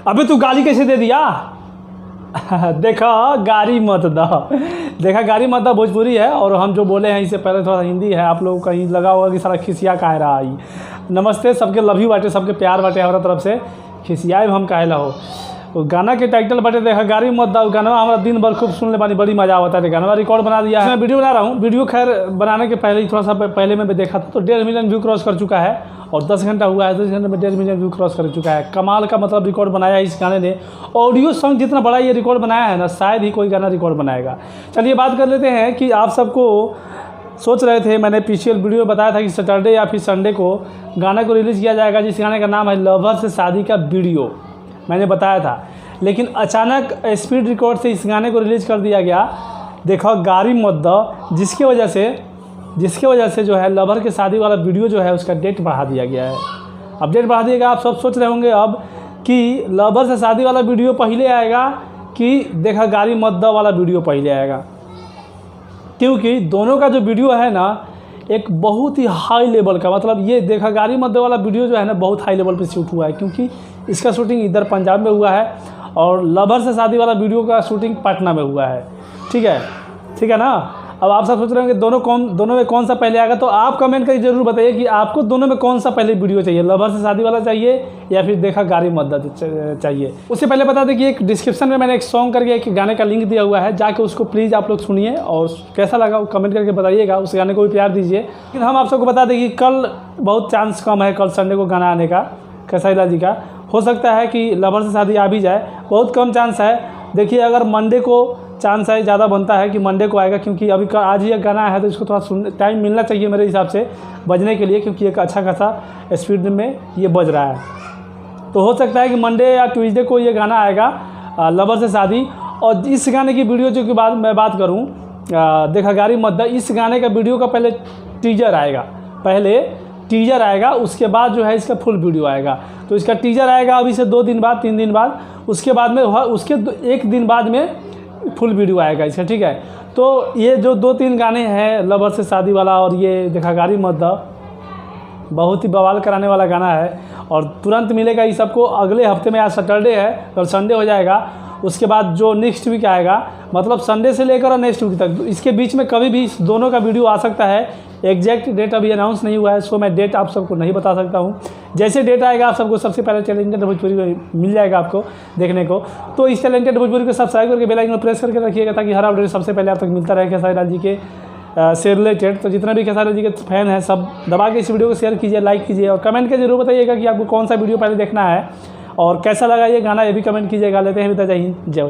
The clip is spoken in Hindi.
अबे तू गाली कैसे दे दिया? देखा गाली मत दो, देखा गाली मत दो भोजपुरी है। और हम जो बोले हैं इससे पहले थोड़ा हिंदी है, आप लोग कहीं लगा होगा कि सारा खिसिया काहे रहा आई। नमस्ते, सबके लव यू बाटे, सबके प्यार बाटे हमारा तरफ से। खिसियाए हम काहे ला हो। गाना के टाइटल बटे देखा गाड़ी मत दाओ। गाना हमारा दिन भर खूब सुनने पानी, बड़ी मजा आता है। गाना रिकॉर्ड बना दिया है, मैं वीडियो बना रहा हूँ। वीडियो खैर बनाने के पहले ही थोड़ा सा पहले मैं देखा था तो 1.5 मिलियन व्यू क्रॉस कर चुका है। और 10 घंटा हुआ है, 10 घंटे में 1.5 मिलियन व्यू क्रॉस कर चुका है। कमाल का मतलब रिकॉर्ड बनाया इस गाने ने। ऑडियो सॉन्ग जितना बड़ा ये रिकॉर्ड बनाया है ना, शायद ही कोई गाना रिकॉर्ड बनाएगा। चलिए बात कर लेते हैं कि आप सबको सोच रहे थे, मैंने पिछले वीडियो में बताया था कि सैटरडे या फिर संडे को गाना को रिलीज़ किया जाएगा, जिस गाने का नाम है लवर से शादी का वीडियो, मैंने बताया था। लेकिन अचानक स्पीड रिकॉर्ड से इस गाने को रिलीज़ कर दिया गया। देखो गाड़ी मत दो, जिसके वजह से जो है लवर के शादी वाला वीडियो जो है उसका डेट बढ़ा दिया गया है। अब डेट बढ़ा दिएगा, आप सब सोच रहे होंगे अब कि लवर से शादी वाला वीडियो पहले आएगा कि देखा गाड़ी मत दो वाला वीडियो पहले आएगा। क्योंकि दोनों का जो वीडियो है ना एक बहुत ही हाई लेवल का, मतलब ये देखा गाड़ी मत दो वाला वीडियो जो है ना बहुत हाई लेवल पे शूट हुआ है। क्योंकि इसका शूटिंग इधर पंजाब में हुआ है और लवर से शादी वाला वीडियो का शूटिंग पटना में हुआ है। ठीक है ना। अब आप सब सोच रहे होंगे दोनों में कौन सा पहले आएगा, तो आप कमेंट करके ज़रूर बताइए कि आपको दोनों में कौन सा पहले वीडियो चाहिए, लवर से शादी वाला चाहिए या फिर देखा गाड़ी मत दो चाहिए। उससे पहले बता दें कि एक डिस्क्रिप्शन में मैंने एक सॉन्ग करके एक गाने का लिंक दिया हुआ है, जाके उसको प्लीज़ आप लोग सुनिए और कैसा लगा वो कमेंट करके बताइएगा। उस गाने को भी प्यार दीजिए। लेकिन हम आप सबको बता दें कि कल बहुत चांस कम है, कल संडे को गाना आने का खेसारी जी का। हो सकता है कि लवर से शादी आ भी जाए, बहुत कम चांस है। देखिए अगर मंडे को चांस है, ज़्यादा बनता है कि मंडे को आएगा, क्योंकि अभी आज ही एक गाना है तो इसको थोड़ा टाइम मिलना चाहिए मेरे हिसाब से बजने के लिए, क्योंकि एक अच्छा खासा स्पीड में ये बज रहा है। तो हो सकता है कि मंडे या ट्यूसडे को ये गाना आएगा लवर से शादी। और इस गाने की वीडियो जो कि बाद मैं बात करूँ देखा गाड़ी मत दो, इस गाने का वीडियो का पहले टीजर आएगा, उसके बाद जो है इसका फुल वीडियो आएगा। तो इसका टीजर आएगा अभी से 2 दिन बाद, 3 दिन बाद, उसके बाद में उसके 1 दिन बाद में फुल वीडियो आएगा इसका। ठीक है, तो ये जो 2-3 गाने हैं लवर से शादी वाला और ये देखा गाड़ी मत दो, बहुत ही बवाल कराने वाला गाना है। और तुरंत मिलेगा ये सबको अगले हफ्ते में। आज सैटरडे है, कल संडे हो जाएगा। उसके बाद जो नेक्स्ट वीक आएगा, मतलब संडे से लेकर और नेक्स्ट वीक तक, इसके बीच में कभी भी इस दोनों का वीडियो आ सकता है। एग्जैक्ट डेट अभी अनाउंस नहीं हुआ है, सो मैं डेट आप सबको नहीं बता सकता हूँ। जैसे डेट आएगा आप सबको सबसे पहले टैलेंटेड भोजपुरी में मिल जाएगा आपको देखने को। तो इस टैलेंटेड भोजपुरी को सब्सक्राइब करके बेल आइकन प्रेस करके रखिएगा, ताकि हर अपडेट सबसे पहले आप तक मिलता रहे खेसारी जी के से रिलेटेड। तो जितना भी खेसारी जी के फैन हैं सब दबा के इस वीडियो को शेयर कीजिए, लाइक कीजिए और कमेंट के जरूर बताइएगा कि आपको कौन सा वीडियो पहले देखना है और कैसा लगा ये गाना, ये भी कमेंट कीजिएगा। लेते हैं, जय हिंद, जय।